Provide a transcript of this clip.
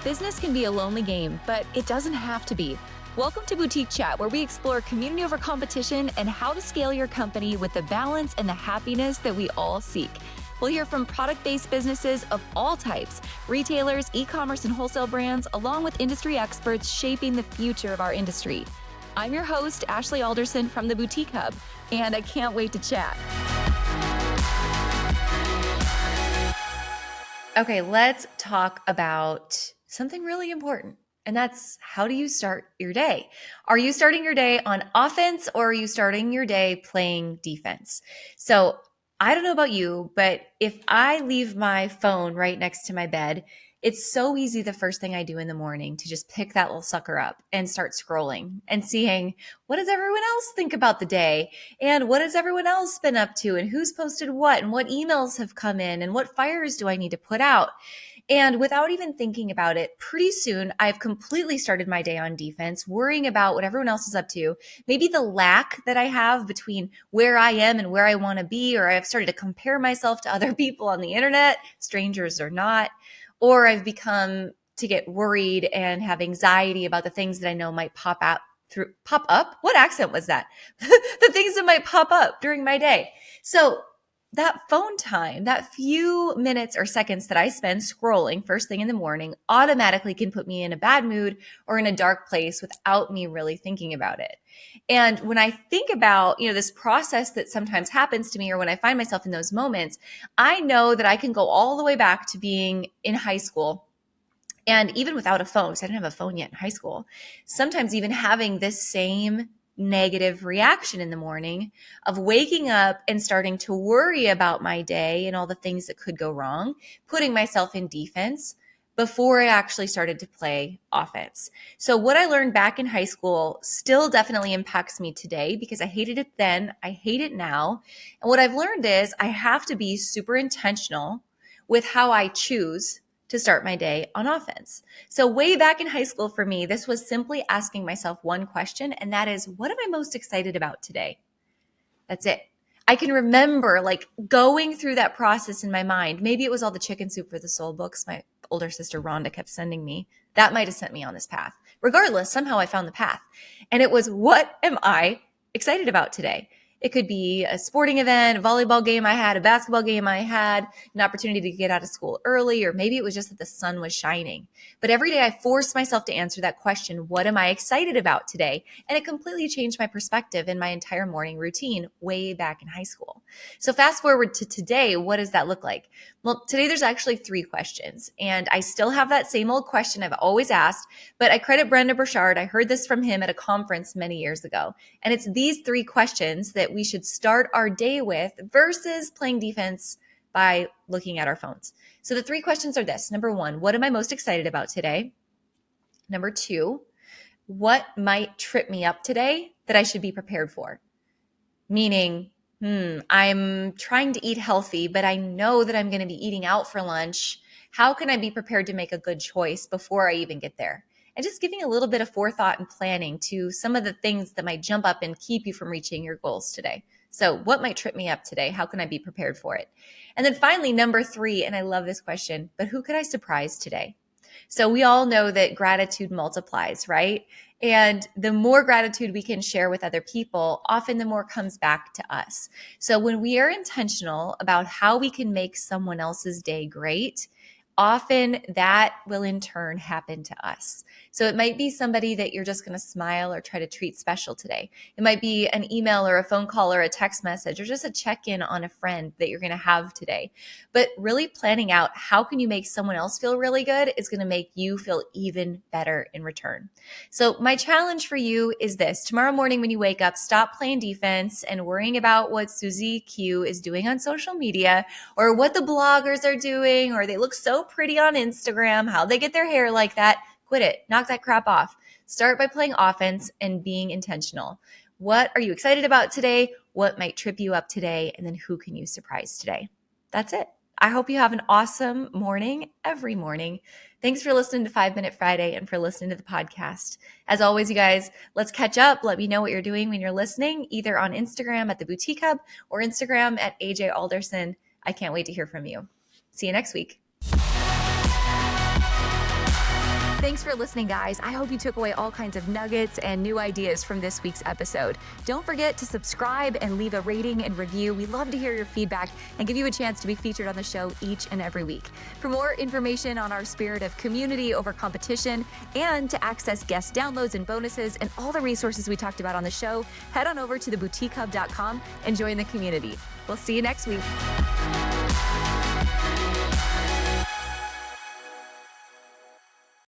Business can be a lonely game, but it doesn't have to be. Welcome to Boutique Chat, where we explore community over competition and how to scale your company with the balance and the happiness that we all seek. We'll hear from product-based businesses of all types, retailers, e-commerce and wholesale brands, along with industry experts shaping the future of our industry. I'm your host, Ashley Alderson from the Boutique Hub, and I can't wait to chat. Okay, let's talk about something really important, and that's how do you start your day? Are you starting your day on offense or are you starting your day playing defense? So I don't know about you, but if I leave my phone right next to my bed, it's so easy the first thing I do in the morning to just pick that little sucker up and start scrolling and seeing what does everyone else think about the day and what has everyone else been up to and who's posted what and what emails have come in and what fires do I need to put out. And without even thinking about it, pretty soon I've completely started my day on defense, worrying about what everyone else is up to, maybe the lack that I have between where I am and where I want to be, or I've started to compare myself to other people on the internet, strangers or not, or I've become to get worried and have anxiety about the things that I know might pop up. What accent was that? The things that might pop up during my day. So that phone time, that few minutes or seconds that I spend scrolling first thing in the morning automatically can put me in a bad mood or in a dark place without me really thinking about it. And when I think about, this process that sometimes happens to me, or when I find myself in those moments, I know that I can go all the way back to being in high school. And even without a phone, because I didn't have a phone yet in high school, sometimes even having this same negative reaction in the morning of waking up and starting to worry about my day and all the things that could go wrong, putting myself in defense before I actually started to play offense. So what I learned back in high school still definitely impacts me today because I hated it then. I hate it now. And what I've learned is I have to be super intentional with how I choose to start my day on offense. So way back in high school for me, this was simply asking myself one question, and that is, what am I most excited about today? That's it. I can remember going through that process in my mind. Maybe it was all the Chicken Soup for the Soul books my older sister Rhonda kept sending me. That might have sent me on this path. Regardless, somehow I found the path. And it was, what am I excited about today? It could be a sporting event, a volleyball game I had, a basketball game I had, an opportunity to get out of school early, or maybe it was just that the sun was shining. But every day I forced myself to answer that question, what am I excited about today? And it completely changed my perspective in my entire morning routine way back in high school. So fast forward to today, what does that look like? Well, today there's actually 3 questions, and I still have that same old question I've always asked, but I credit Brendon Burchard. I heard this from him at a conference many years ago. And it's these 3 questions that we should start our day with versus playing defense by looking at our phones. So the 3 questions are this. Number 1, what am I most excited about today? Number 2, what might trip me up today that I should be prepared for? Meaning, I'm trying to eat healthy, but I know that I'm going to be eating out for lunch. How can I be prepared to make a good choice before I even get there? And just giving a little bit of forethought and planning to some of the things that might jump up and keep you from reaching your goals today. So what might trip me up today? How can I be prepared for it? And then finally, number 3, and I love this question, but who could I surprise today? So we all know that gratitude multiplies, right? And the more gratitude we can share with other people, often the more comes back to us. So when we are intentional about how we can make someone else's day great, often that will in turn happen to us. So it might be somebody that you're just going to smile or try to treat special today. It might be an email or a phone call or a text message or just a check-in on a friend that you're going to have today. But really planning out how can you make someone else feel really good is going to make you feel even better in return. So my challenge for you is this. Tomorrow morning when you wake up, stop playing defense and worrying about what Susie Q is doing on social media or what the bloggers are doing, or they look so pretty on Instagram, how they get their hair like that. Quit it. Knock that crap off. Start by playing offense and being intentional. What are you excited about today? What might trip you up today? And then who can you surprise today? That's it. I hope you have an awesome morning every morning. Thanks for listening to 5 Minute Friday and for listening to the podcast. As always, you guys, let's catch up. Let me know what you're doing when you're listening, either on Instagram at the Boutique Hub or Instagram at AJ Alderson. I can't wait to hear from you. See you next week. Thanks for listening, guys. I hope you took away all kinds of nuggets and new ideas from this week's episode. Don't forget to subscribe and leave a rating and review. We love to hear your feedback and give you a chance to be featured on the show each and every week. For more information on our spirit of community over competition and to access guest downloads and bonuses and all the resources we talked about on the show, head on over to theboutiquehub.com and join the community. We'll see you next week.